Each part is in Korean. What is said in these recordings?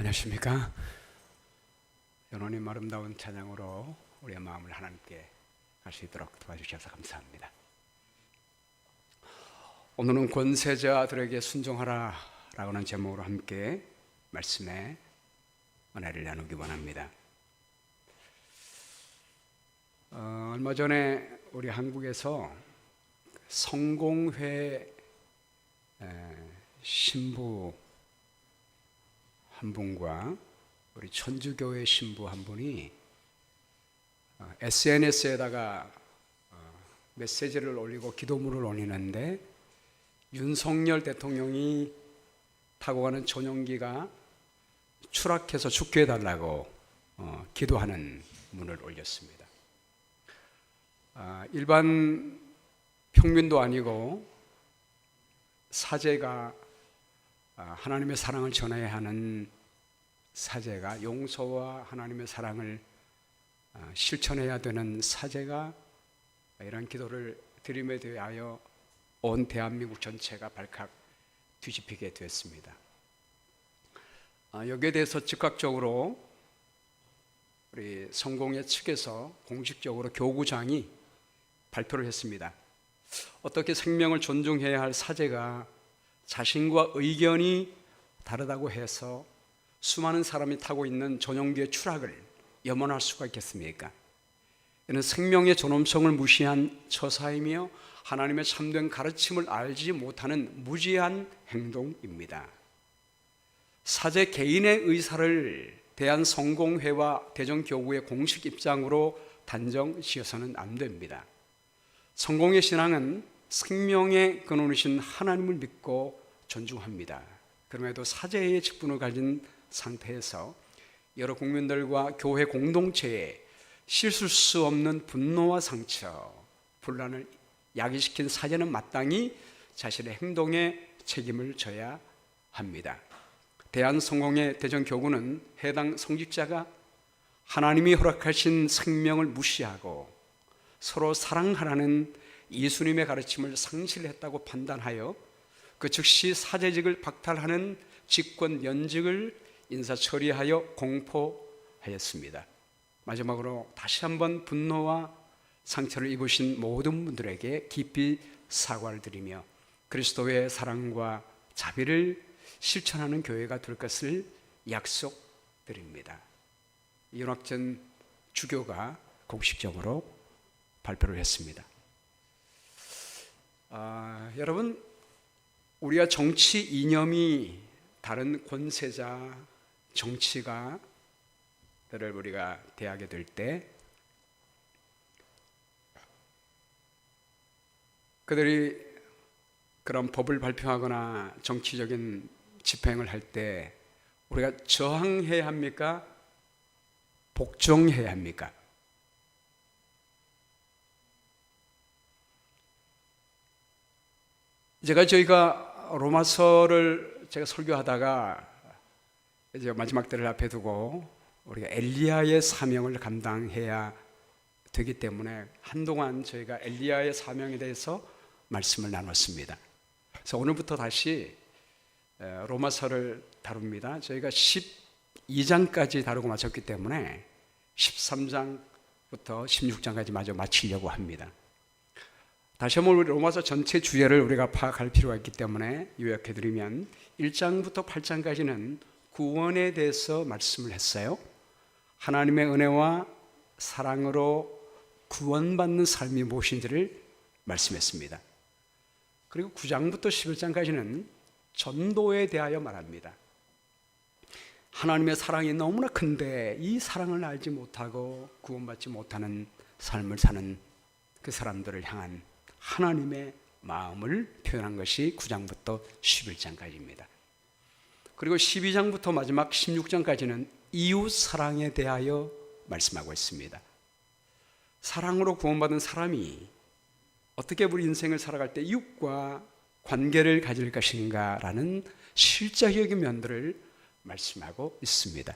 안녕하십니까? 연호님 아름다운 찬양으로 우리의 마음을 하나님께 할 수 있도록 도와주셔서 감사합니다. 오늘은 권세자들에게 순종하라 라고는 제목으로 함께 말씀에 은혜를 나누기 원합니다. 얼마 전에 우리 한국에서 성공회 신부 한 분과 우리 천주교회 신부 한 분이 SNS에다가 메시지를 올리고 기도문을 올리는데 윤석열 대통령이 타고 가는 전용기가 추락해서 죽게 해달라고 기도하는 문을 올렸습니다. 일반 평민도 아니고 사제가 하나님의 사랑을 전해야 하는 사제가, 용서와 하나님의 사랑을 실천해야 되는 사제가 이런 기도를 드림에 대하여 온 대한민국 전체가 발칵 뒤집히게 됐습니다. 여기에 대해서 즉각적으로 우리 성공회 측에서 공식적으로 교구장이 발표를 했습니다. 어떻게 생명을 존중해야 할 사제가 자신과 의견이 다르다고 해서 수많은 사람이 타고 있는 전용기의 추락을 염원할 수가 있겠습니까? 이는 생명의 존엄성을 무시한 처사이며 하나님의 참된 가르침을 알지 못하는 무지한 행동입니다. 사제 개인의 의사를 대한성공회와 대전교구의 공식 입장으로 단정 지어서는 안 됩니다. 성공의 신앙은 생명의 근원이신 하나님을 믿고 존중합니다. 그럼에도 사제의 직분을 가진 상태에서 여러 국민들과 교회 공동체에 씻을 수 없는 분노와 상처, 분란을 야기시킨 사제는 마땅히 자신의 행동에 책임을 져야 합니다. 대한성공회 대전교구는 해당 성직자가 하나님이 허락하신 생명을 무시하고 서로 사랑하라는 예수님의 가르침을 상실했다고 판단하여 그 즉시 사제직을 박탈하는 직권 연직을 인사 처리하여 공포하였습니다. 마지막으로 다시 한번 분노와 상처를 입으신 모든 분들에게 깊이 사과를 드리며 그리스도의 사랑과 자비를 실천하는 교회가 될 것을 약속드립니다. 윤학전 주교가 공식적으로 발표를 했습니다. 여러분, 우리가 정치 이념이 다른 권세자, 정치가들을 우리가 대하게 될 때 그들이 그런 법을 발표하거나 정치적인 집행을 할 때 우리가 저항해야 합니까? 복종해야 합니까? 저희가 로마서를 제가 설교하다가 이제 마지막 때를 앞에 두고 우리가 엘리야의 사명을 감당해야 되기 때문에 한동안 저희가 엘리야의 사명에 대해서 말씀을 나눴습니다. 그래서 오늘부터 다시 로마서를 다룹니다. 저희가 12장까지 다루고 마쳤기 때문에 13장부터 16장까지 마저 마치려고 합니다. 다시 한번 우리 로마서 전체 주제를 우리가 파악할 필요가 있기 때문에 요약해드리면 1장부터 8장까지는 구원에 대해서 말씀을 했어요. 하나님의 은혜와 사랑으로 구원받는 삶이 무엇인지를 말씀했습니다. 그리고 9장부터 11장까지는 전도에 대하여 말합니다. 하나님의 사랑이 너무나 큰데 이 사랑을 알지 못하고 구원받지 못하는 삶을 사는 그 사람들을 향한 하나님의 마음을 표현한 것이 9장부터 11장까지입니다. 그리고 12장부터 마지막 16장까지는 이웃 사랑에 대하여 말씀하고 있습니다. 사랑으로 구원받은 사람이 어떻게 우리 인생을 살아갈 때 이웃과 관계를 가질 것인가라는 실제적인 면들을 말씀하고 있습니다.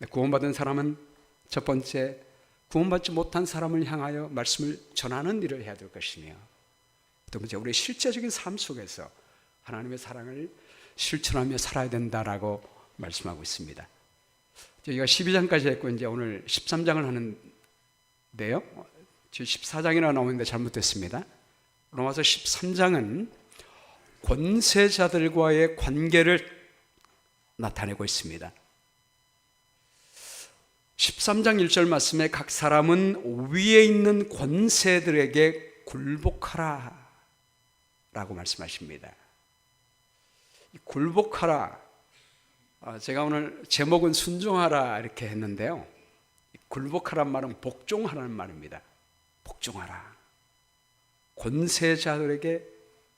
구원받은 사람은 첫 번째, 구원받지 못한 사람을 향하여 말씀을 전하는 일을 해야 될 것이며, 두 번째, 우리의 실제적인 삶 속에서 하나님의 사랑을 실천하며 살아야 된다라고 말씀하고 있습니다. 저희가 12장까지 했고 이제 오늘 13장을 하는데요. 지금 14장이나 나오는데 잘못됐습니다. 로마서 13장은 권세자들과의 관계를 나타내고 있습니다. 13장 1절 말씀에 각 사람은 위에 있는 권세들에게 굴복하라 라고 말씀하십니다. 굴복하라, 제가 오늘 제목은 순종하라 이렇게 했는데요, 굴복하란 말은 복종하라는 말입니다. 복종하라, 권세자들에게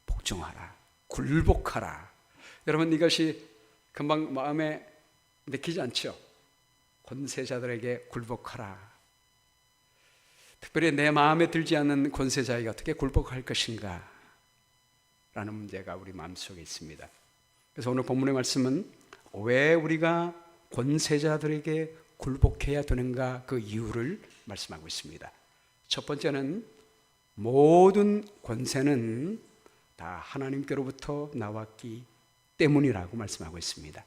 복종하라, 굴복하라. 여러분, 이것이 금방 마음에 내키지 않죠? 권세자들에게 굴복하라. 특별히 내 마음에 들지 않는 권세자에게 어떻게 굴복할 것인가 라는 문제가 우리 마음속에 있습니다. 그래서 오늘 본문의 말씀은 왜 우리가 권세자들에게 굴복해야 되는가, 그 이유를 말씀하고 있습니다. 첫 번째는 모든 권세는 다 하나님께로부터 나왔기 때문이라고 말씀하고 있습니다.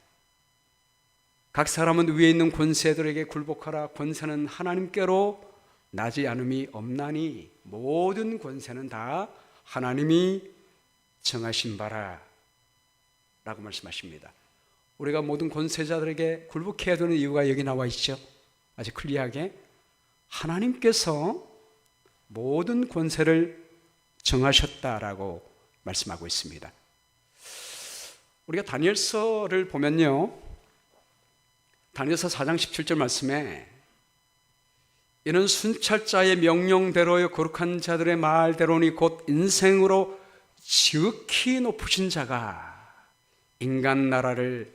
각 사람은 위에 있는 권세들에게 굴복하라. 권세는 하나님께로 나지 않음이 없나니 모든 권세는 다 하나님이 정하신 바라 라고 말씀하십니다. 우리가 모든 권세자들에게 굴복해야 되는 이유가 여기 나와 있죠. 아주 클리어하게 하나님께서 모든 권세를 정하셨다라고 말씀하고 있습니다. 우리가 다니엘서를 보면요, 다니엘서 4장 17절 말씀에 이는 순찰자의 명령대로요 거룩한 자들의 말대로니 곧 인생으로 지극히 높으신 자가 인간 나라를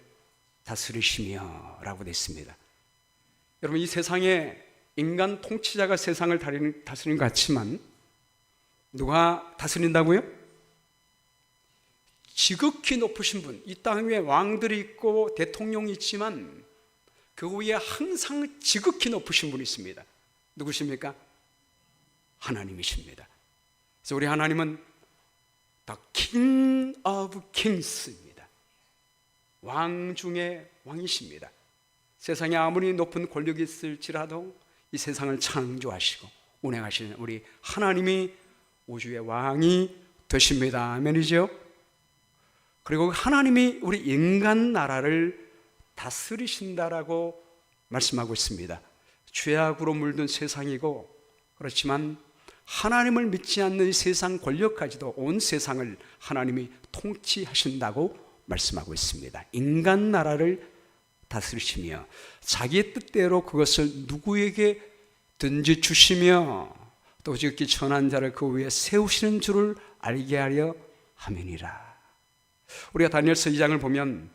다스리시며 라고 되어 있습니다. 여러분, 이 세상에 인간 통치자가 세상을 다스리는 것 같지만 누가 다스린다고요? 지극히 높으신 분. 이 땅 위에 왕들이 있고 대통령이 있지만 그 위에 항상 지극히 높으신 분이 있습니다. 누구십니까? 하나님이십니다. 그래서 우리 하나님은 The King of Kings입니다. 왕 중에 왕이십니다. 세상에 아무리 높은 권력이 있을지라도 이 세상을 창조하시고 운행하시는 우리 하나님이 우주의 왕이 되십니다. 아멘이죠? 그리고 하나님이 우리 인간 나라를 다스리신다라고 말씀하고 있습니다. 죄악으로 물든 세상이고, 그렇지만 하나님을 믿지 않는 이 세상 권력까지도 온 세상을 하나님이 통치하신다고 말씀하고 있습니다. 인간 나라를 다스리시며 자기의 뜻대로 그것을 누구에게든지 주시며 또 지극히 천한 자를 그 위에 세우시는 줄을 알게 하려 함이니라. 우리가 다니엘서 2장을 보면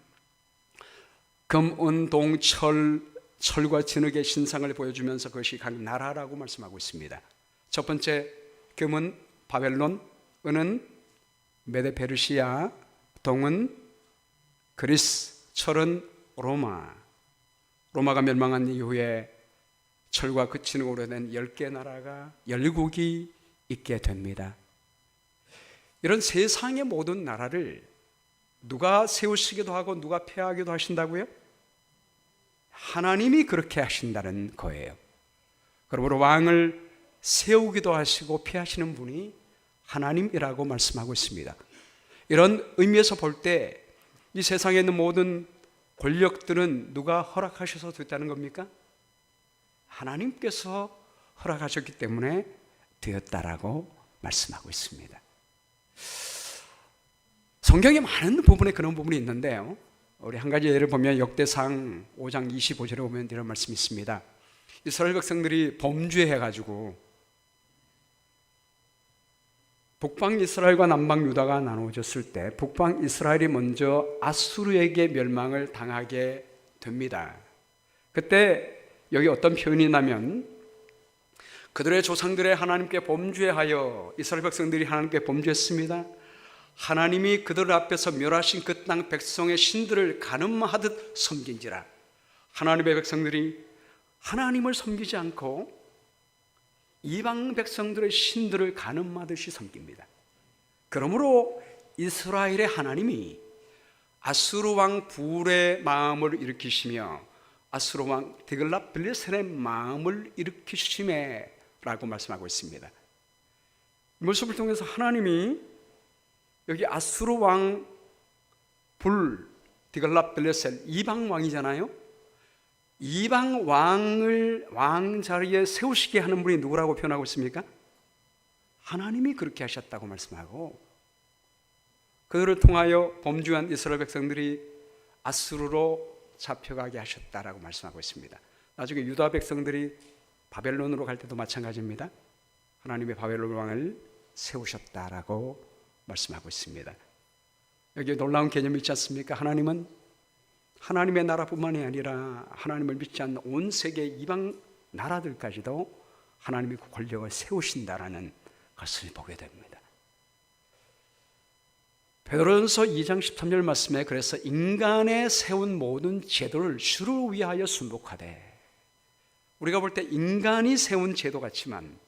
금, 은, 동, 철과 진흙의 신상을 보여주면서 그것이 각 나라라고 말씀하고 있습니다. 첫 번째 금은 바벨론, 은은 메데 페르시아, 동은 그리스, 철은 로마. 로마가 멸망한 이후에 철과 그 진흙으로 된 10개 나라가 열국이 있게 됩니다. 이런 세상의 모든 나라를 누가 세우시기도 하고 누가 폐하기도 하신다고요? 하나님이 그렇게 하신다는 거예요. 그러므로 왕을 세우기도 하시고 폐하시는 분이 하나님이라고 말씀하고 있습니다. 이런 의미에서 볼 때 이 세상에 있는 모든 권력들은 누가 허락하셔서 됐다는 겁니까? 하나님께서 허락하셨기 때문에 되었다라고 말씀하고 있습니다. 성경에 많은 부분에 그런 부분이 있는데요, 우리 한 가지 예를 보면 역대상 5장 25절에 보면 이런 말씀이 있습니다. 이스라엘 백성들이 범죄해가지고 북방 이스라엘과 남방 유다가 나누어졌을 때 북방 이스라엘이 먼저 아수르에게 멸망을 당하게 됩니다. 그때 여기 어떤 표현이 있냐면 그들의 조상들의 하나님께 범죄하여, 이스라엘 백성들이 하나님께 범죄했습니다. 하나님이 그들 앞에서 멸하신 그 땅 백성의 신들을 가늠하듯 섬긴지라. 하나님의 백성들이 하나님을 섬기지 않고 이방 백성들의 신들을 가늠하듯이 섬깁니다. 그러므로 이스라엘의 하나님이 아수르 왕 불의 마음을 일으키시며 아수르 왕 디글랏빌레셀의 마음을 일으키심에 라고 말씀하고 있습니다. 이 모습을 통해서 하나님이 여기 아수르 왕 불 디글랏빌레셀 이방 왕이잖아요. 이방 왕을 왕 자리에 세우시게 하는 분이 누구라고 표현하고 있습니까? 하나님이 그렇게 하셨다고 말씀하고, 그들을 통하여 범죄한 이스라엘 백성들이 아수르로 잡혀가게 하셨다라고 말씀하고 있습니다. 나중에 유다 백성들이 바벨론으로 갈 때도 마찬가지입니다. 하나님의 바벨론 왕을 세우셨다라고 말씀하고 있습니다. 여기 놀라운 개념이 있지 않습니까? 하나님은 하나님의 나라뿐만이 아니라 하나님을 믿지 않는 온 세계 이방 나라들까지도 하나님이 그 권력을 세우신다라는 것을 보게 됩니다. 베드로전서 2장 13절 말씀에 그래서 인간의 세운 모든 제도를 주를 위하여 순복하되, 우리가 볼 때 인간이 세운 제도 같지만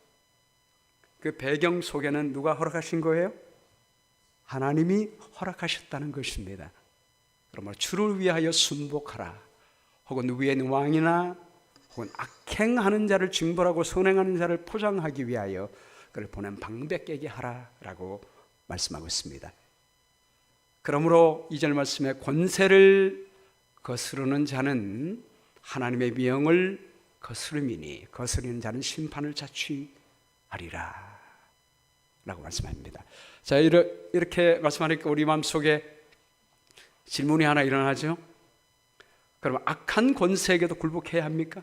그 배경 속에는 누가 허락하신 거예요? 하나님이 허락하셨다는 것입니다. 그러므로 주를 위하여 순복하라, 혹은 위에 있는 왕이나 혹은 악행하는 자를 징벌하고 선행하는 자를 포장하기 위하여 그를 보낸 방백 깨게 하라라고 말씀하고 있습니다. 그러므로 2절 말씀에 권세를 거스르는 자는 하나님의 명을 거스름이니 거스르는 자는 심판을 자취하리라 라고 말씀합니다. 자, 이렇게 말씀하니까 우리 마음속에 질문이 하나 일어나죠. 그럼 악한 권세에게도 굴복해야 합니까?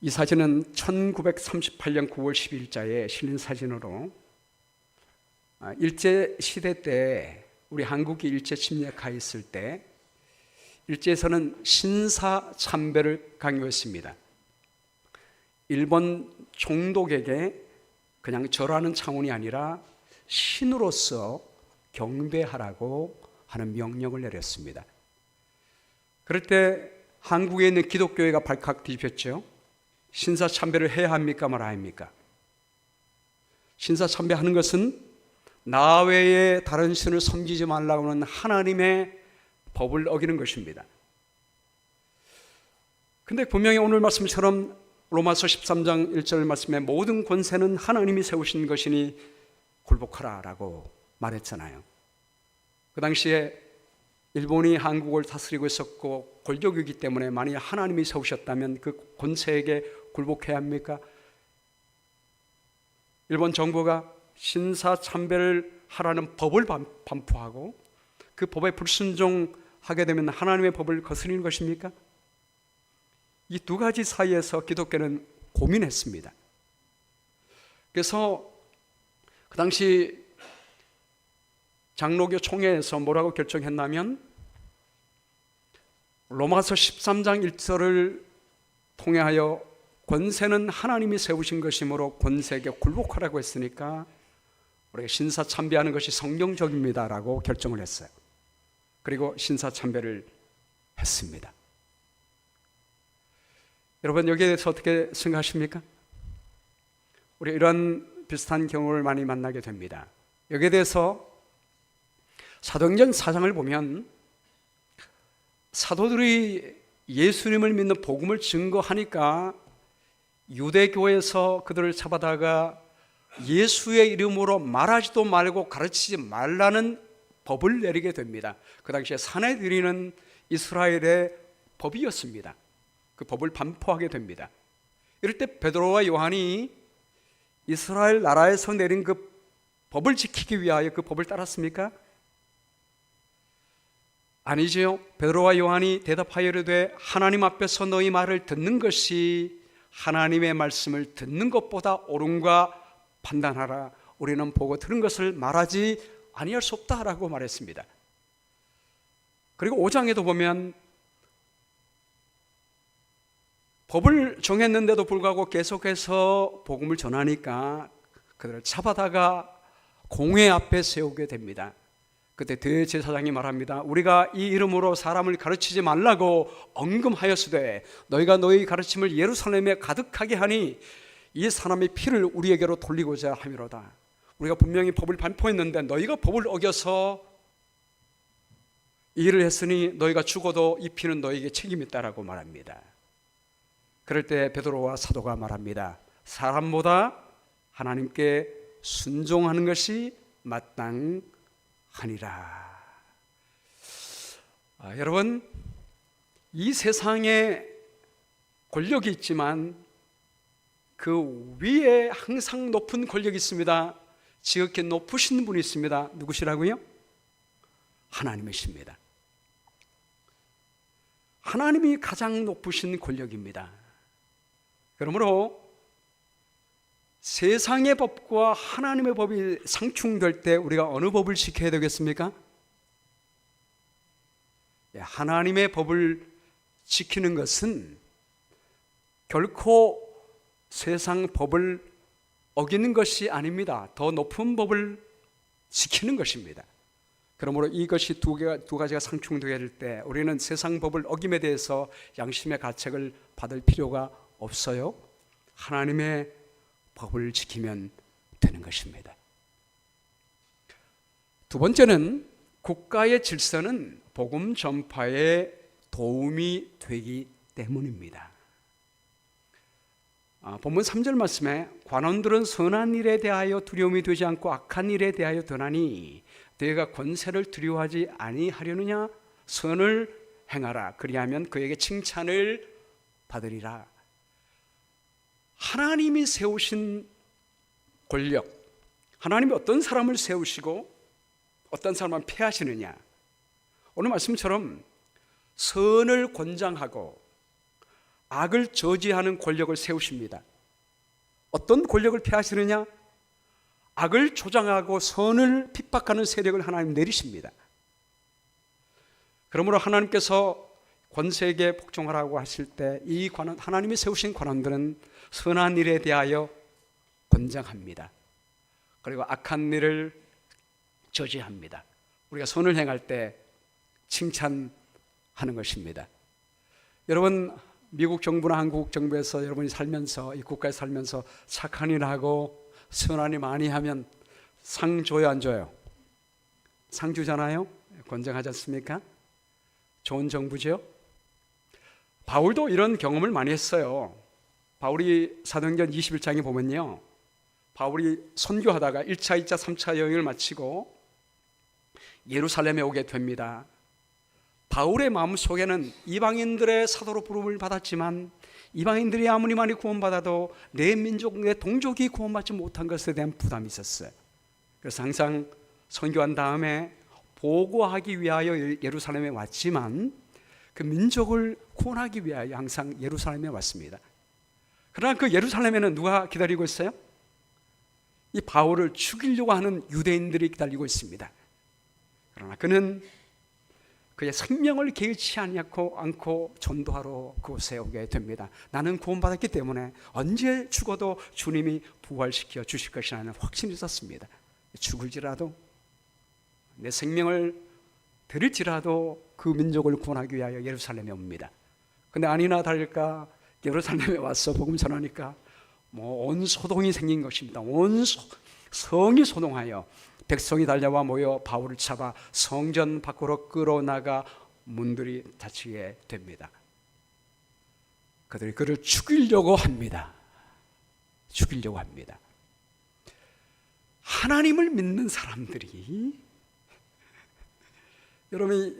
이 사진은 1938년 9월 10일자에 실린 사진으로 일제시대 때 우리 한국이 일제 침략하에 있을 때 일제에서는 신사참배를 강요했습니다. 일본 총독에게 그냥 절하는 차원이 아니라 신으로서 경배하라고 하는 명령을 내렸습니다. 그럴 때 한국에 있는 기독교회가 발칵 뒤집혔죠. 신사참배를 해야 합니까 말아야 합니까? 신사참배하는 것은 나 외에 다른 신을 섬기지 말라고 하는 하나님의 법을 어기는 것입니다. 근데 분명히 오늘 말씀처럼 로마서 13장 1절 말씀에 모든 권세는 하나님이 세우신 것이니 굴복하라 라고 말했잖아요. 그 당시에 일본이 한국을 다스리고 있었고 권력이기 때문에 만약 하나님이 세우셨다면 그 권세에게 굴복해야 합니까? 일본 정부가 신사참배를 하라는 법을 반포하고 그 법에 불순종하게 되면 하나님의 법을 거스르는 것입니까? 이 두 가지 사이에서 기독교는 고민했습니다. 그래서 그 당시 장로교 총회에서 뭐라고 결정했냐면 로마서 13장 1절을 통하여 권세는 하나님이 세우신 것이므로 권세에게 굴복하라고 했으니까 우리가 신사참배하는 것이 성경적입니다라고 결정을 했어요. 그리고 신사참배를 했습니다. 여러분 여기에 대해서 어떻게 생각하십니까? 우리 이런 비슷한 경우를 많이 만나게 됩니다. 여기에 대해서 사도행전 4장을 보면 사도들이 예수님을 믿는 복음을 증거하니까 유대교에서 그들을 잡아다가 예수의 이름으로 말하지도 말고 가르치지 말라는 법을 내리게 됩니다. 그 당시에 사내들이는 이스라엘의 법이었습니다. 그 법을 반포하게 됩니다. 이럴 때 베드로와 요한이 이스라엘 나라에서 내린 그 법을 지키기 위하여 그 법을 따랐습니까? 아니지요. 베드로와 요한이 대답하여 이르되 하나님 앞에서 너희 말을 듣는 것이 하나님의 말씀을 듣는 것보다 옳은가 판단하라. 우리는 보고 들은 것을 말하지 아니할 수 없다라고 말했습니다. 그리고 5장에도 보면 법을 정했는데도 불구하고 계속해서 복음을 전하니까 그들을 잡아다가 공회 앞에 세우게 됩니다. 그때 대제사장이 말합니다. 우리가 이 이름으로 사람을 가르치지 말라고 언금하였으되 너희가 너희 가르침을 예루살렘에 가득하게 하니 이 사람의 피를 우리에게로 돌리고자 함이로다. 우리가 분명히 법을 반포했는데 너희가 법을 어겨서 이 일을 했으니 너희가 죽어도 이 피는 너희에게 책임이 있다라고 말합니다. 그럴 때 베드로와 사도가 말합니다. 사람보다 하나님께 순종하는 것이 마땅하니라. 여러분, 이 세상에 권력이 있지만 그 위에 항상 높은 권력이 있습니다. 지극히 높으신 분이 있습니다. 누구시라고요? 하나님이십니다. 하나님이 가장 높으신 권력입니다. 그러므로 세상의 법과 하나님의 법이 상충될 때 우리가 어느 법을 지켜야 되겠습니까? 하나님의 법을 지키는 것은 결코 세상 법을 어기는 것이 아닙니다. 더 높은 법을 지키는 것입니다. 그러므로 이것이 두 가지가 상충되게 될 때 우리는 세상 법을 어김에 대해서 양심의 가책을 받을 필요가 없어요. 하나님의 법을 지키면 되는 것입니다. 두 번째는 국가의 질서는 복음 전파에 도움이 되기 때문입니다. 본문 3절 말씀에 관원들은 선한 일에 대하여 두려움이 되지 않고 악한 일에 대하여 떠나니 너희가 권세를 두려워하지 아니하려느냐? 선을 행하라. 그리하면 그에게 칭찬을 받으리라. 하나님이 세우신 권력, 하나님이 어떤 사람을 세우시고 어떤 사람은 폐하시느냐? 오늘 말씀처럼 선을 권장하고 악을 저지하는 권력을 세우십니다. 어떤 권력을 폐하시느냐? 악을 조장하고 선을 핍박하는 세력을 하나님 내리십니다. 그러므로 하나님께서 권세에게 복종하라고 하실 때 이 관원, 하나님이 세우신 관원들은 선한 일에 대하여 권장합니다. 그리고 악한 일을 저지합니다. 우리가 선을 행할 때 칭찬하는 것입니다. 여러분, 미국 정부나 한국 정부에서 여러분이 살면서 이 국가에 살면서 착한 일 하고 선한 일 많이 하면 상 줘요, 안 줘요? 상 주잖아요. 권장하지 않습니까? 좋은 정부죠. 바울도 이런 경험을 많이 했어요. 바울이 사도행전 21장에 보면요, 바울이 선교하다가 1차, 2차, 3차 여행을 마치고 예루살렘에 오게 됩니다. 바울의 마음속에는 이방인들의 사도로 부름을 받았지만 이방인들이 아무리 많이 구원받아도 내 민족, 내 동족이 구원받지 못한 것에 대한 부담이 있었어요. 그래서 항상 선교한 다음에 보고하기 위하여 예루살렘에 왔지만 그 민족을 구원하기 위하여 항상 예루살렘에 왔습니다. 그러나 그 예루살렘에는 누가 기다리고 있어요? 이 바울을 죽이려고 하는 유대인들이 기다리고 있습니다. 그러나 그는 그의 생명을 개의치 않고 전도하러 그곳에 오게 됩니다. 나는 구원받았기 때문에 언제 죽어도 주님이 부활시켜 주실 것이라는 확신이 있었습니다. 죽을지라도 내 생명을 드릴지라도 그 민족을 구원하기 위하여 예루살렘에 옵니다. 근데 아니나 다를까 예루살렘에 와서 복음 전하니까 온 소동이 생긴 것입니다. 온 성이 소동하여 백성이 달려와 모여 바울을 잡아 성전 밖으로 끌어나가 문들이 닫히게 됩니다. 그들이 그를 죽이려고 합니다. 죽이려고 합니다. 하나님을 믿는 사람들이, 여러분이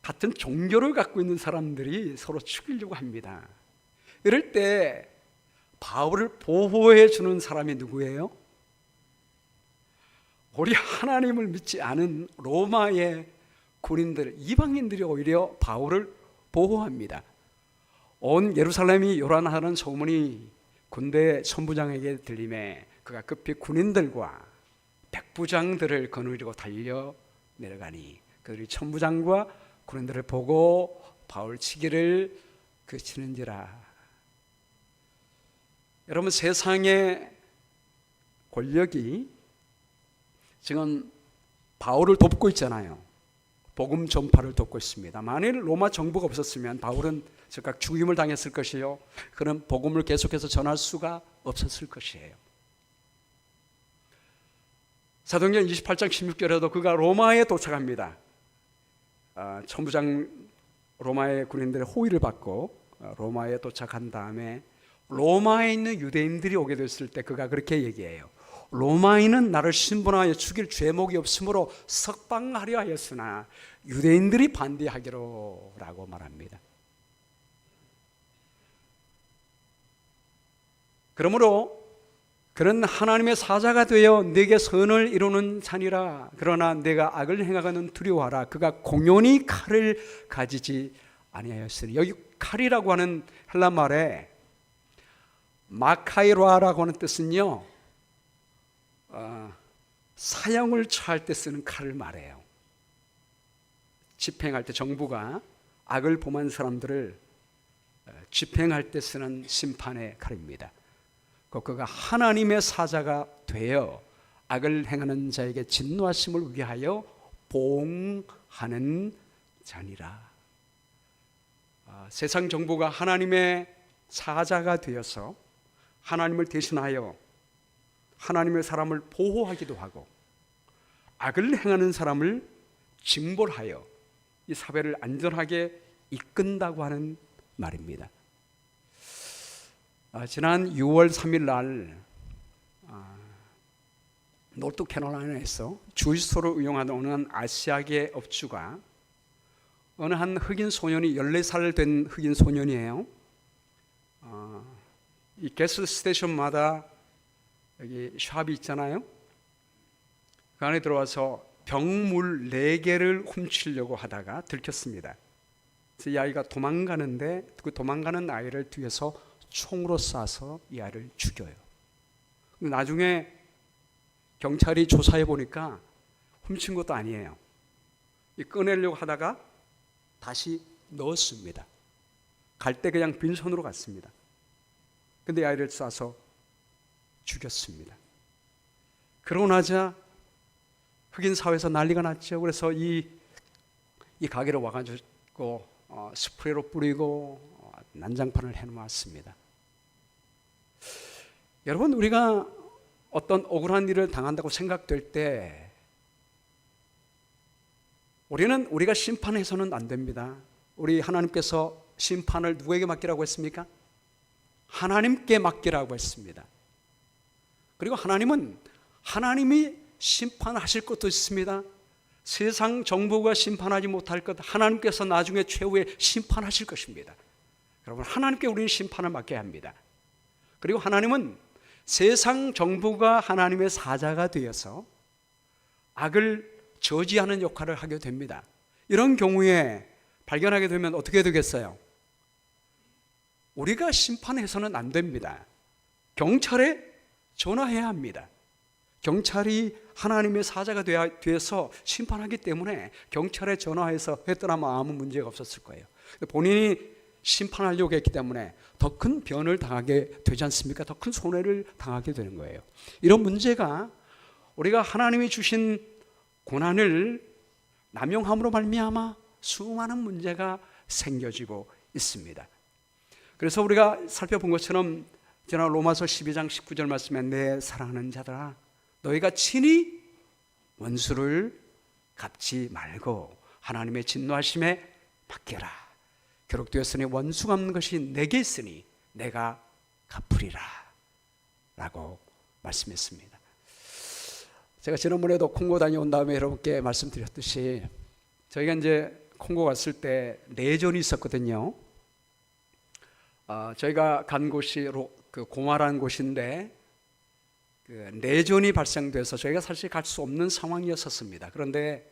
같은 종교를 갖고 있는 사람들이 서로 죽이려고 합니다. 이럴 때 바울을 보호해 주는 사람이 누구예요? 우리 하나님을 믿지 않은 로마의 군인들, 이방인들이 오히려 바울을 보호합니다. 온 예루살렘이 요란하는 소문이 군대 천부장에게 들림에 그가 급히 군인들과 백부장들을 거느리고 달려 내려가니 그들이 천부장과 군인들을 보고 바울 치기를 그치는지라. 여러분, 세상의 권력이 지금 바울을 돕고 있잖아요. 복음 전파를 돕고 있습니다. 만일 로마 정부가 없었으면 바울은 즉각 죽임을 당했을 것이요, 그는 복음을 계속해서 전할 수가 없었을 것이에요. 사도행전 28장 16절에도 그가 로마에 도착합니다. 천부장 로마의 군인들의 호의를 받고 로마에 도착한 다음에 로마에 있는 유대인들이 오게 됐을 때 그가 그렇게 얘기해요. 로마인은 나를 신분하여 죽일 죄목이 없으므로 석방하려 하였으나 유대인들이 반대하기로 라고 말합니다. 그러므로 그는 하나님의 사자가 되어 내게 선을 이루는 자니라. 그러나 내가 악을 행하거든 두려워하라. 그가 공연히 칼을 가지지 아니하였으니, 여기 칼이라고 하는 헬라 말에 마카이로아라고 하는 뜻은요, 사형을 처할 때 쓰는 칼을 말해요. 집행할 때 정부가 악을 범한 사람들을 집행할 때 쓰는 심판의 칼입니다. 그가 하나님의 사자가 되어 악을 행하는 자에게 진노하심을 위하여 보응하는 자니라. 세상 정부가 하나님의 사자가 되어서 하나님을 대신하여 하나님의 사람을 보호하기도 하고 악을 행하는 사람을 징벌하여 이 사회를 안전하게 이끈다고 하는 말입니다. 지난 6월 3일 날 노스캐롤라이나에서 주유소를 운영하는 어느 아시아계 업주가 어느 한 흑인 소년이 14살 된 흑인 소년이에요. 이 가스 스테이션마다 여기 샵이 있잖아요. 그 안에 들어와서 병물 4개를 훔치려고 하다가 들켰습니다. 그래서 이 아이가 도망가는데 그 도망가는 아이를 뒤에서 총으로 쏴서 이 아이를 죽여요. 나중에 경찰이 조사해 보니까 훔친 것도 아니에요. 꺼내려고 하다가 다시 넣었습니다. 갈 때 그냥 빈손으로 갔습니다. 근데 이 아이를 쏴서 죽였습니다. 그러고 나자 흑인 사회에서 난리가 났죠. 그래서 이 가게를 와가지고 스프레이로 뿌리고 난장판을 해놓았습니다. 여러분, 우리가 어떤 억울한 일을 당한다고 생각될 때 우리가 심판해서는 안 됩니다. 우리 하나님께서 심판을 누구에게 맡기라고 했습니까? 하나님께 맡기라고 했습니다. 그리고 하나님이 심판하실 것도 있습니다. 세상 정부가 심판하지 못할 것, 하나님께서 나중에 최후에 심판하실 것입니다. 여러분, 하나님께 우리는 심판을 맡겨야 합니다. 그리고 하나님은 세상 정부가 하나님의 사자가 되어서 악을 저지하는 역할을 하게 됩니다. 이런 경우에 발견하게 되면 어떻게 되겠어요? 우리가 심판해서는 안 됩니다. 경찰에 전화해야 합니다. 경찰이 하나님의 사자가 되어서 심판하기 때문에 경찰에 전화해서 했더라면 아무 문제가 없었을 거예요. 본인이 심판하려고 했기 때문에 더 큰 변을 당하게 되지 않습니까? 더 큰 손해를 당하게 되는 거예요. 이런 문제가 우리가 하나님이 주신 고난을 남용함으로 말미암아 수많은 문제가 생겨지고 있습니다. 그래서 우리가 살펴본 것처럼 지난 로마서 12장 19절 말씀에 내 사랑하는 자들아 너희가 친히 원수를 갚지 말고 하나님의 진노하심에 맡겨라. 기록되었으니 원수 갚는 것이 내게 있으니 내가 갚으리라 라고 말씀했습니다. 제가 지난번에도 콩고 다녀온 다음에 여러분께 말씀드렸듯이 저희가 이제 콩고 갔을 때 내전이 있었거든요. 저희가 간 곳이 그 고마라는 곳인데 그 내전이 발생돼서 저희가 사실 갈 수 없는 상황이었었습니다. 그런데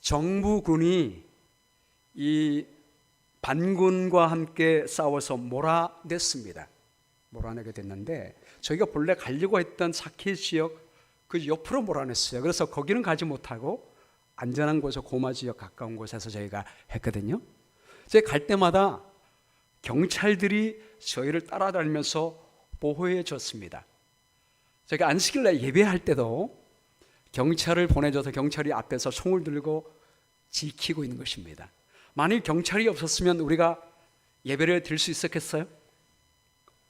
정부군이 이 반군과 함께 싸워서 몰아냈습니다. 몰아내게 됐는데 저희가 본래 가려고 했던 사케 지역 그 옆으로 몰아냈어요. 그래서 거기는 가지 못하고 안전한 곳에 고마 지역 가까운 곳에서 저희가 했거든요. 저희 갈 때마다 경찰들이 저희를 따라다니면서 보호해 줬습니다. 저희가 안식일날 예배할 때도 경찰을 보내줘서 경찰이 앞에서 총을 들고 지키고 있는 것입니다. 만일 경찰이 없었으면 우리가 예배를 드릴 수 있었겠어요?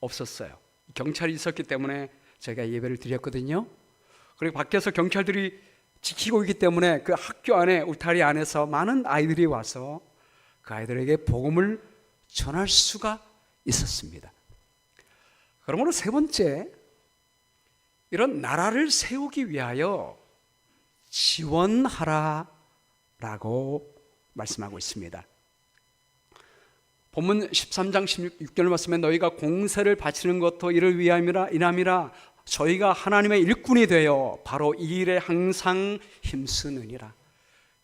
없었어요. 경찰이 있었기 때문에 저희가 예배를 드렸거든요. 그리고 밖에서 경찰들이 지키고 있기 때문에 그 학교 안에, 울타리 안에서 많은 아이들이 와서 그 아이들에게 복음을 전할 수가 있었습니다. 그러므로 세 번째, 이런 나라를 세우기 위하여 지원하라라고 말씀하고 있습니다. 본문 13장 16절 말씀에 너희가 공세를 바치는 것도 이를 위함이라 저희가 하나님의 일꾼이 되어 바로 이 일에 항상 힘쓰느니라.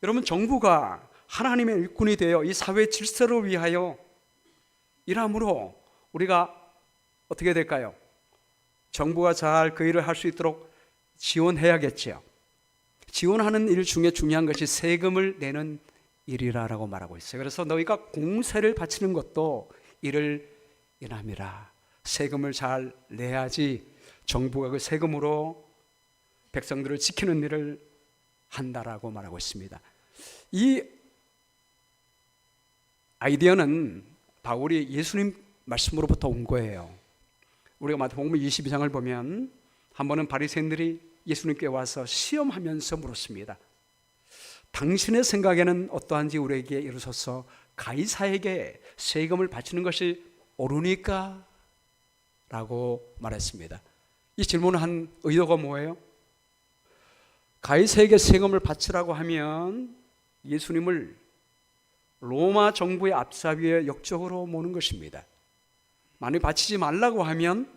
여러분, 정부가 하나님의 일꾼이 되어 이 사회 질서를 위하여 일함으로 우리가 어떻게 될까요? 정부가 잘 그 일을 할 수 있도록 지원해야겠죠. 지원하는 일 중에 중요한 것이 세금을 내는 일이라고 말하고 있어요. 그래서 너희가 공세를 바치는 것도 이를 인함이라. 세금을 잘 내야지 정부가 그 세금으로 백성들을 지키는 일을 한다라고 말하고 있습니다. 이 아이디어는 바울이 예수님 말씀으로부터 온 거예요. 우리가 마태복음 22장을 보면 한 번은 바리새인들이 예수님께 와서 시험하면서 물었습니다. 당신의 생각에는 어떠한지 우리에게 이르소서. 가이사에게 세금을 바치는 것이 옳으니까? 라고 말했습니다. 이 질문을 한 의도가 뭐예요? 가이사에게 세금을 바치라고 하면 예수님을 로마 정부의 앞사위에 역적으로 모는 것입니다. 만약 바치지 말라고 하면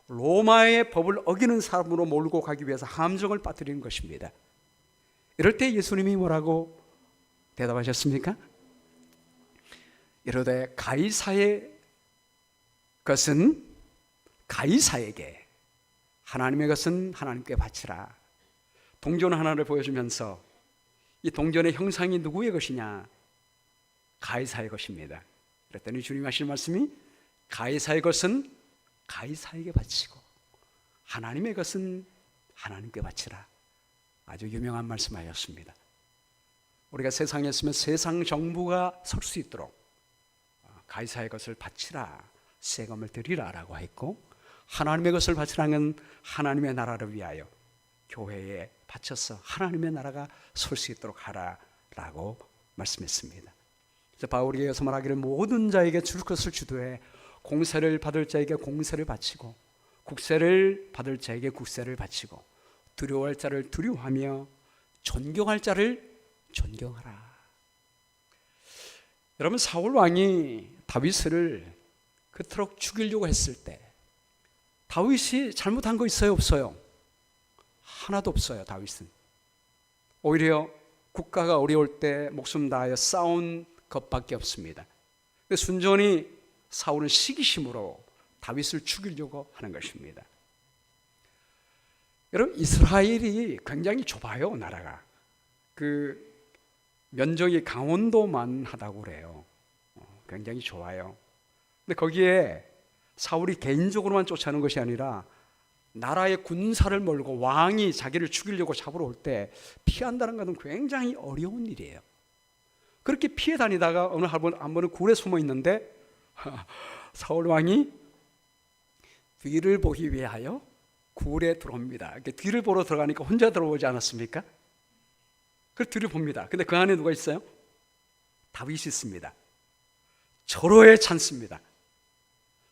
로마의 법을 어기는 사람으로 몰고 가기 위해서 함정을 빠뜨리는 것입니다. 이럴 때 예수님이 뭐라고 대답하셨습니까? 이르되 가이사의 것은 가이사에게, 하나님의 것은 하나님께 바치라. 동전 하나를 보여주면서 이 동전의 형상이 누구의 것이냐? 가이사의 것입니다. 그랬더니 주님이 하신 말씀이 가이사의 것은 가이사에게 바치고 하나님의 것은 하나님께 바치라. 아주 유명한 말씀하셨습니다. 우리가 세상에 있으면 세상 정부가 설 수 있도록 가이사의 것을 바치라, 세금을 드리라라고 했고, 하나님의 것을 바치라는 하나님의 나라를 위하여 교회에 바쳐서 하나님의 나라가 설 수 있도록 하라라고 말씀했습니다. 그래서 바울이 이어서 말하기를 모든 자에게 줄 것을 주되 공세를 받을 자에게 공세를 바치고 국세를 받을 자에게 국세를 바치고 두려워할 자를 두려워하며 존경할 자를 존경하라. 여러분, 사울 왕이 다윗을 그토록 죽이려고 했을 때 다윗이 잘못한 거 있어요, 없어요? 하나도 없어요. 다윗은 오히려 국가가 어려울 때 목숨 다하여 싸운 것밖에 없습니다. 순전히 사울은 시기심으로 다윗을 죽이려고 하는 것입니다. 여러분, 이스라엘이 굉장히 좁아요. 나라가 그 면적이 강원도만 하다고 그래요. 굉장히 좁아요. 근데 거기에 사울이 개인적으로만 쫓아오는 것이 아니라 나라의 군사를 몰고 왕이 자기를 죽이려고 잡으러 올 때 피한다는 것은 굉장히 어려운 일이에요. 그렇게 피해 다니다가 어느 한 번은 굴에 숨어 있는데 사울 왕이 뒤를 보기 위하여 굴에 들어옵니다. 뒤를 보러 들어가니까 혼자 들어오지 않았습니까? 그래서 뒤를 봅니다. 근데 그 안에 누가 있어요? 다윗이 있습니다. 절호에 찬습니다.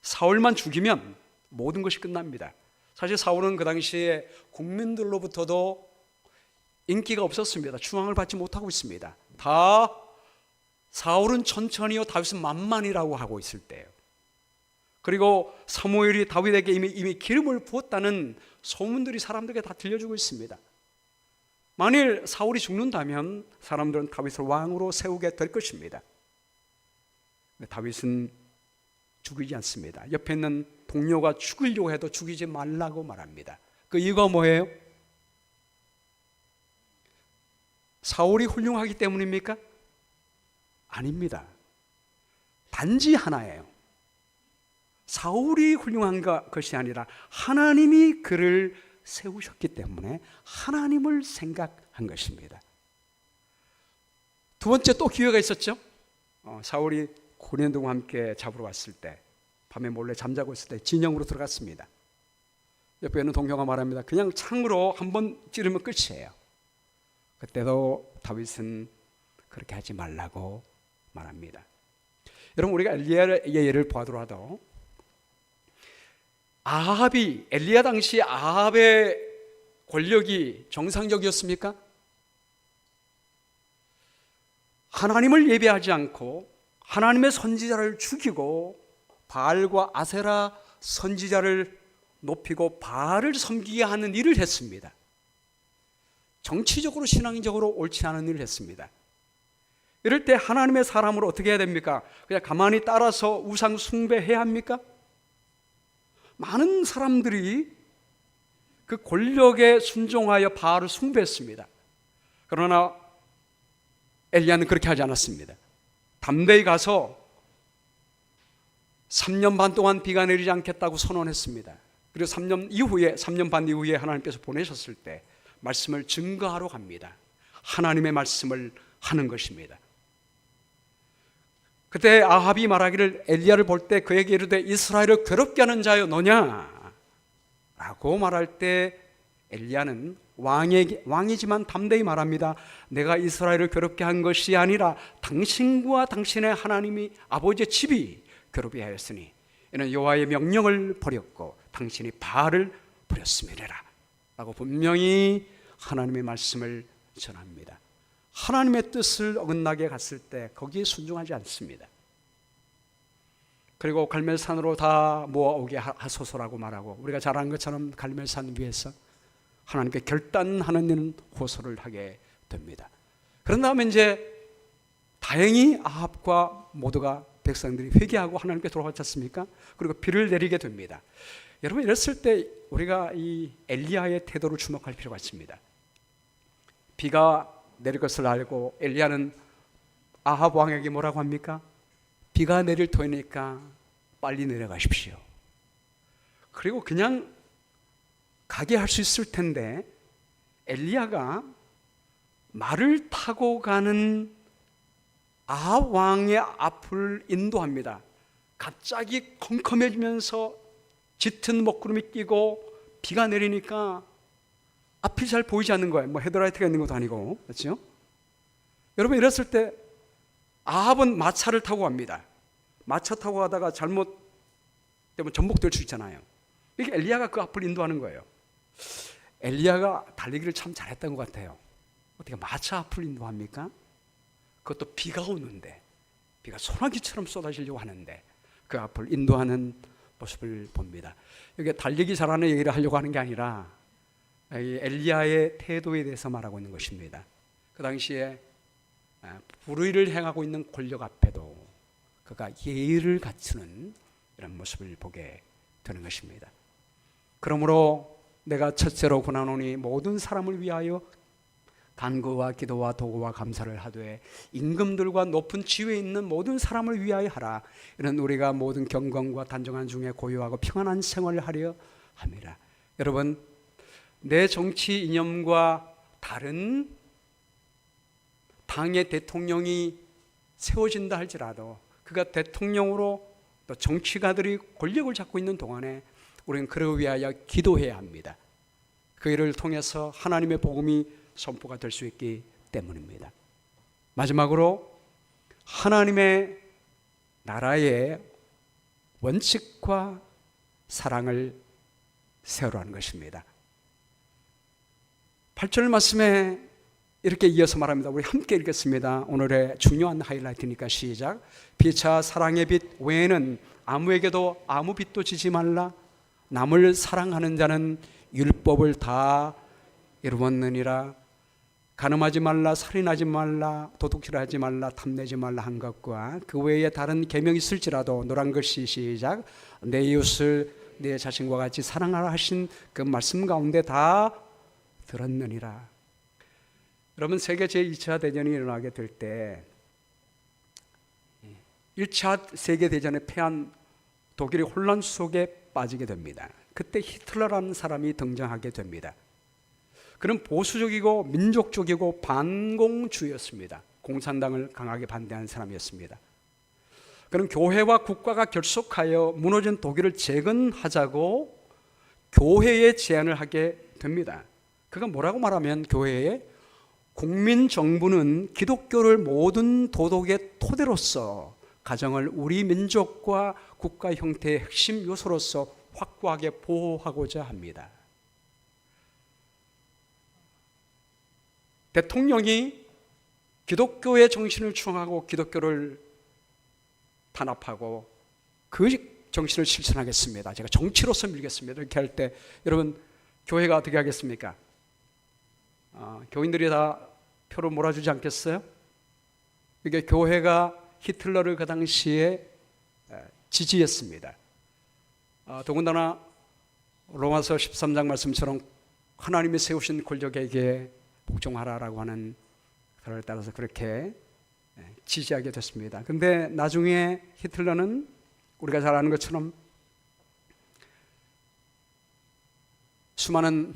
사울만 죽이면 모든 것이 끝납니다. 사실 사울은 그 당시에 국민들로부터도 인기가 없었습니다. 추앙을 받지 못하고 있습니다. 다 사울은 천천히요, 다윗은 만만이라고 하고 있을 때예요. 그리고 사무엘이 다윗에게 이미 기름을 부었다는 소문들이 사람들에게 다 들려주고 있습니다. 만일 사울이 죽는다면 사람들은 다윗을 왕으로 세우게 될 것입니다. 근데 다윗은 죽이지 않습니다. 옆에 있는 동료가 죽이려고 해도 죽이지 말라고 말합니다. 그 이유가 뭐예요? 사울이 훌륭하기 때문입니까? 아닙니다. 단지 하나예요. 사울이 훌륭한 것이 아니라 하나님이 그를 세우셨기 때문에 하나님을 생각한 것입니다. 두 번째 또 기회가 있었죠. 사울이 고린도와 함께 잡으러 왔을 때 밤에 몰래 잠자고 있을 때 진영으로 들어갔습니다. 옆에 있는 동료가 말합니다. 그냥 창으로 한번 찌르면 끝이에요. 그때도 다윗은 그렇게 하지 말라고 말합니다. 여러분, 우리가 엘리야의 예를 보더라도 엘리야 당시 아합의 권력이 정상적이었습니까? 하나님을 예배하지 않고 하나님의 선지자를 죽이고 바알과 아세라 선지자를 높이고 바알을 섬기게 하는 일을 했습니다. 정치적으로 신앙적으로 옳지 않은 일을 했습니다. 이럴 때 하나님의 사람으로 어떻게 해야 됩니까? 그냥 가만히 따라서 우상 숭배해야 합니까? 많은 사람들이 그 권력에 순종하여 바알을 숭배했습니다. 그러나 엘리야는 그렇게 하지 않았습니다. 담대히 가서 3년 반 동안 비가 내리지 않겠다고 선언했습니다. 그리고 3년 반 이후에 하나님께서 보내셨을 때 말씀을 증거하러 갑니다. 하나님의 말씀을 하는 것입니다. 그때 아합이 말하기를, 엘리야를 볼 때 그에게 이르되 이스라엘을 괴롭게 하는 자여 너냐? 라고 말할 때 엘리야는 왕이지만 담대히 말합니다. 내가 이스라엘을 괴롭게 한 것이 아니라 당신과 당신의 하나님이 아버지의 집이 괴롭게 하였으니 이는 여호와의 명령을 버렸고 당신이 바알을 버렸음이라 라고 분명히 하나님의 말씀을 전합니다. 하나님의 뜻을 어긋나게 갔을 때 거기에 순종하지 않습니다. 그리고 갈멜산으로 다 모아오게 하소서라고 말하고, 우리가 잘 아는 것처럼 갈멜산 위에서 하나님께 결단하는 호소를 하게 됩니다. 그런 다음에 이제 다행히 아합과 모두가 백성들이 회개하고 하나님께 돌아왔지 않습니까? 그리고 비를 내리게 됩니다. 여러분, 이랬을 때 우리가 이 엘리야의 태도를 주목할 필요가 있습니다. 비가 내릴 것을 알고 엘리야는 아합 왕에게 뭐라고 합니까? 비가 내릴 터이니까 빨리 내려가십시오. 그리고 그냥 가게 할 수 있을 텐데 엘리야가 말을 타고 가는 아합 왕의 앞을 인도합니다. 갑자기 컴컴해지면서 짙은 먹구름이 끼고 비가 내리니까 앞이 잘 보이지 않는 거예요. 뭐 헤드라이트가 있는 것도 아니고, 그렇죠? 여러분, 이랬을 때 아합은 마차를 타고 갑니다. 마차 타고 가다가 잘못되면 전복될 수 있잖아요. 이게 엘리야가 그 앞을 인도하는 거예요. 엘리야가 달리기를 참 잘했던 것 같아요. 어떻게 마차 앞을 인도합니까? 그것도 비가 오는데, 비가 소나기처럼 쏟아지려고 하는데 그 앞을 인도하는 모습을 봅니다. 이게 달리기 잘하는 얘기를 하려고 하는 게 아니라 엘리야의 태도에 대해서 말하고 있는 것입니다. 그 당시에 불의를 행하고 있는 권력 앞에도 그가 예의를 갖추는 이런 모습을 보게 되는 것입니다. 그러므로 내가 첫째로 권하노니 모든 사람을 위하여 간구와 기도와 도구와 감사를 하되 임금들과 높은 지위에 있는 모든 사람을 위하여 하라. 이는 우리가 모든 경건과 단정한 중에 고요하고 평안한 생활을 하려 함이라. 여러분, 내 정치 이념과 다른 당의 대통령이 세워진다 할지라도 그가 대통령으로 또 정치가들이 권력을 잡고 있는 동안에 우리는 그를 위하여 기도해야 합니다. 그 일을 통해서 하나님의 복음이 선포가 될 수 있기 때문입니다. 마지막으로 하나님의 나라의 원칙과 사랑을 세우라는 것입니다. 8절 말씀에 이렇게 이어서 말합니다. 우리 함께 읽겠습니다. 오늘의 중요한 하이라이트니까 시작. 피차 사랑의 빛 외에는 아무에게도 아무 빛도 지지 말라. 남을 사랑하는 자는 율법을 다 이루었느니라. 간음하지 말라, 살인하지 말라, 도둑질하지 말라, 탐내지 말라 한 것과 그 외에 다른 계명이 있을지라도 노란 글씨 시작. 내 이웃을 내 자신과 같이 사랑하라 하신 그 말씀 가운데 다 들었느니라. 여러분, 세계 제2차 대전이 일어나게 될 때 1차 세계대전에 패한 독일이 혼란 속에 빠지게 됩니다. 그때 히틀러라는 사람이 등장하게 됩니다. 그는 보수적이고 민족적이고 반공주의였습니다. 공산당을 강하게 반대하는 사람이었습니다. 그는 교회와 국가가 결속하여 무너진 독일을 재건하자고 교회에 제안을 하게 됩니다. 그가 뭐라고 말하면 교회에 국민 정부는 기독교를 모든 도덕의 토대로서 가정을 우리 민족과 국가 형태의 핵심 요소로서 확고하게 보호하고자 합니다. 대통령이 기독교의 정신을 추앙하고 기독교를 탄압하고 그 정신을 실천하겠습니다. 제가 정치로서 밀겠습니다. 이렇게 할 때 여러분 교회가 어떻게 하겠습니까? 교인들이 다 표를 몰아주지 않겠어요? 이게 교회가 히틀러를 그 당시에 지지했습니다. 더군다나 로마서 13장 말씀처럼 하나님이 세우신 권력에게 복종하라라고 하는 그를 따라서 그렇게 지지하게 됐습니다. 근데 나중에 히틀러는 우리가 잘 아는 것처럼 수많은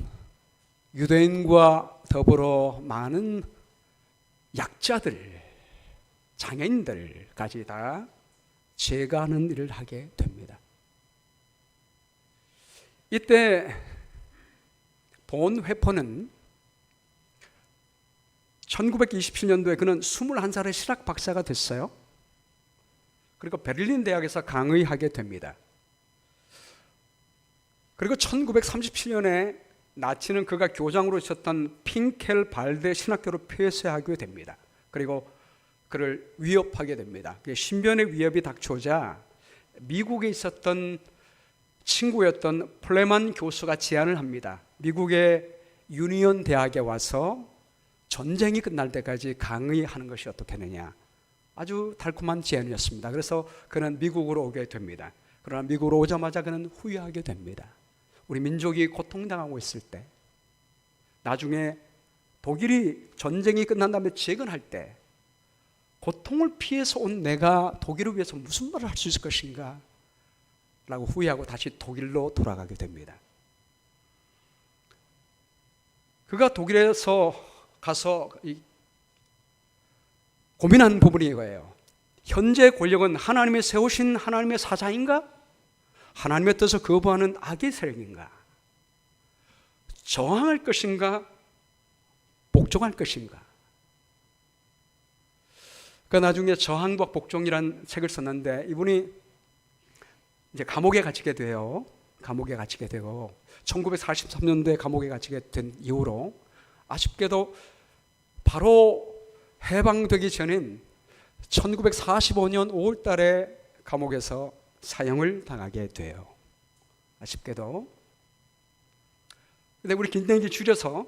유대인과 더불어 많은 약자들, 장애인들까지 다 제거하는 일을 하게 됩니다. 이때 본 회포는 1927년도에 그는 21살의 실학 박사가 됐어요. 그리고 베를린 대학에서 강의하게 됩니다. 그리고 1937년에 나치는 그가 교장으로 있었던 핑켈 발데 신학교를 폐쇄하게 됩니다. 그리고 그를 위협하게 됩니다. 신변의 위협이 닥쳐오자 미국에 있었던 친구였던 플레만 교수가 제안을 합니다. 미국의 유니온 대학에 와서 전쟁이 끝날 때까지 강의하는 것이 어떻겠느냐. 아주 달콤한 제안이었습니다. 그래서 그는 미국으로 오게 됩니다. 그러나 미국으로 오자마자 그는 후회하게 됩니다. 우리 민족이 고통당하고 있을 때, 나중에 독일이 전쟁이 끝난 다음에 재건할 때 고통을 피해서 온 내가 독일을 위해서 무슨 말을 할 수 있을 것인가 라고 후회하고 다시 독일로 돌아가게 됩니다. 그가 독일에서 가서 고민한 부분이 이거예요. 현재 권력은 하나님이 세우신 하나님의 사자인가? 하나님의 뜻을 거부하는 악의 세력인가? 저항할 것인가? 복종할 것인가? 그러니까 나중에 저항과 복종이라는 책을 썼는데 이분이 이제 감옥에 갇히게 돼요. 감옥에 갇히게 되고 1943년도에 감옥에 갇히게 된 이후로 아쉽게도 바로 해방되기 전인 1945년 5월 달에 감옥에서 사형을 당하게 돼요. 아쉽게도. 근데 우리 긴장기 줄여서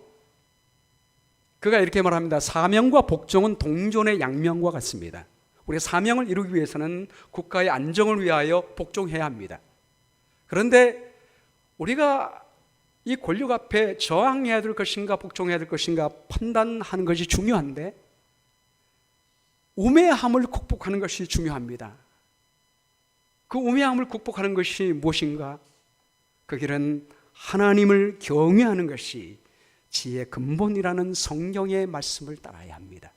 그가 이렇게 말합니다. 사명과 복종은 동전의 양면과 같습니다. 우리가 사명을 이루기 위해서는 국가의 안정을 위하여 복종해야 합니다. 그런데 우리가 이 권력 앞에 저항해야 될 것인가 복종해야 될 것인가 판단하는 것이 중요한데 우매함을 극복하는 것이 중요합니다. 그 우매함을 극복하는 것이 무엇인가? 그 길은 하나님을 경외하는 것이 지혜의 근본이라는 성경의 말씀을 따라야 합니다.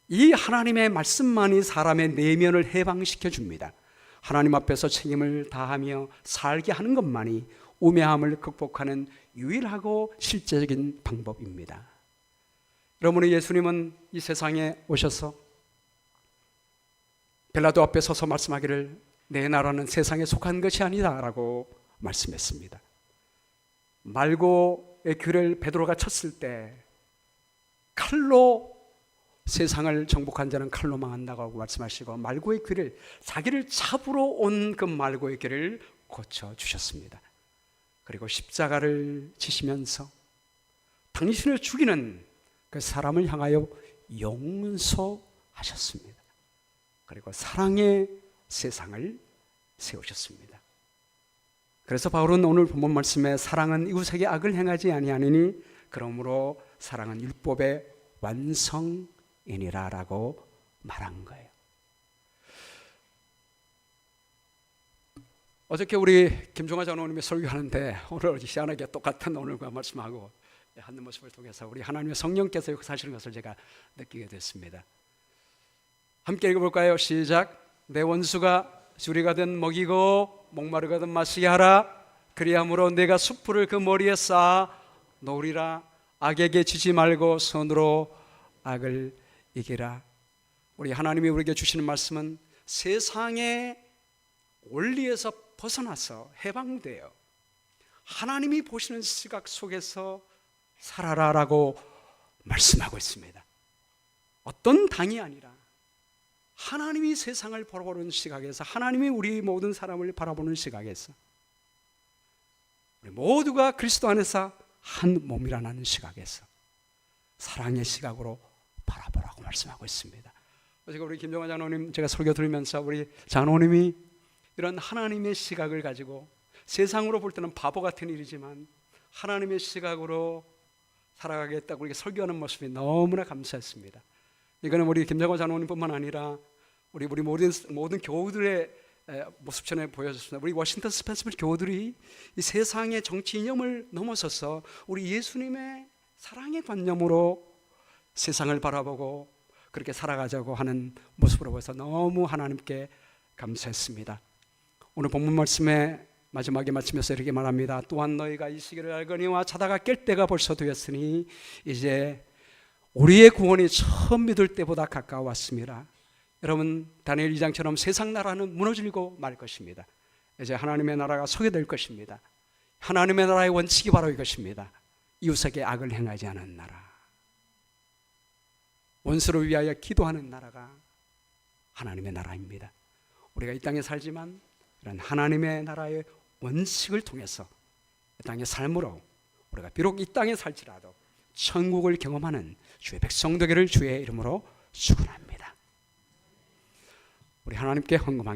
이 하나님의 말씀만이 사람의 내면을 해방시켜 줍니다. 하나님 앞에서 책임을 다하며 살게 하는 것만이 우매함을 극복하는 유일하고 실제적인 방법입니다. 여러분의 예수님은 이 세상에 오셔서 빌라도 앞에 서서 말씀하기를 내 나라는 세상에 속한 것이 아니다 라고 말씀했습니다. 말고의 귀를 베드로가 쳤을 때 칼로 세상을 정복한 자는 칼로 망한다고 말씀하시고 말고의 귀를 자기를 잡으러 온 그 말고의 귀를 고쳐주셨습니다. 그리고 십자가를 지시면서 당신을 죽이는 그 사람을 향하여 용서하셨습니다. 그리고 사랑의 세상을 세우셨습니다. 그래서 바울은 오늘 본문 말씀에 사랑은 이웃에게 악을 행하지 아니하느니 그러므로 사랑은 율법의 완성이니라라고 말한 거예요. 어저께 우리 김종화 장로님이 설교하는데 오늘 희한하게 똑같은 오늘과 말씀하고 하는 모습을 통해서 우리 하나님의 성령께서 역사하시는 것을 제가 느끼게 됐습니다. 함께 읽어볼까요? 시작. 내 원수가 주리가든 먹이고 목마르거든 마시게 하라. 그리함으로 내가 숯불을 그 머리에 쌓아 놓으리라. 악에게 지지 말고 선으로 악을 이기라. 우리 하나님이 우리에게 주시는 말씀은 세상의 원리에서 벗어나서 해방되어 하나님이 보시는 시각 속에서 살아라라고 말씀하고 있습니다. 어떤 당이 아니라 하나님이 세상을 바라보는 시각에서, 하나님이 우리 모든 사람을 바라보는 시각에서 우리 모두가 그리스도 안에서 한 몸이라는 시각에서 사랑의 시각으로 바라보라고 말씀하고 있습니다. 제가 우리 김정환 장로님 제가 설교 들으면서 우리 장로님이 이런 하나님의 시각을 가지고 세상으로 볼 때는 바보 같은 일이지만 하나님의 시각으로 살아가겠다고 이렇게 설교하는 모습이 너무나 감사했습니다. 이거는 우리 김정환 장로님뿐만 아니라 우리 모든 교우들의 모습처럼 보여졌습니다. 우리 워싱턴 스펜서빌 교우들이 이 세상의 정치 이념을 넘어서서 우리 예수님의 사랑의 관념으로 세상을 바라보고 그렇게 살아가자고 하는 모습으로 보여서 너무 하나님께 감사했습니다. 오늘 본문 말씀의 마지막에 마치면서 이렇게 말합니다. 또한 너희가 이 시기를 알거니와 자다가 깰 때가 벌써 되었으니 이제 우리의 구원이 처음 믿을 때보다 가까웠습니다. 여러분, 다니엘 2장처럼 세상 나라는 무너지고 말 것입니다. 이제 하나님의 나라가 서게 될 것입니다. 하나님의 나라의 원칙이 바로 이것입니다. 이웃에게 악을 행하지 않은 나라, 원수를 위하여 기도하는 나라가 하나님의 나라입니다. 우리가 이 땅에 살지만 이런 하나님의 나라의 원칙을 통해서 이 땅의 삶으로 우리가 비록 이 땅에 살지라도 천국을 경험하는 주의 백성 되기를 주의 이름으로 축원합니다. 우리 하나님께 헌금하겠습니다.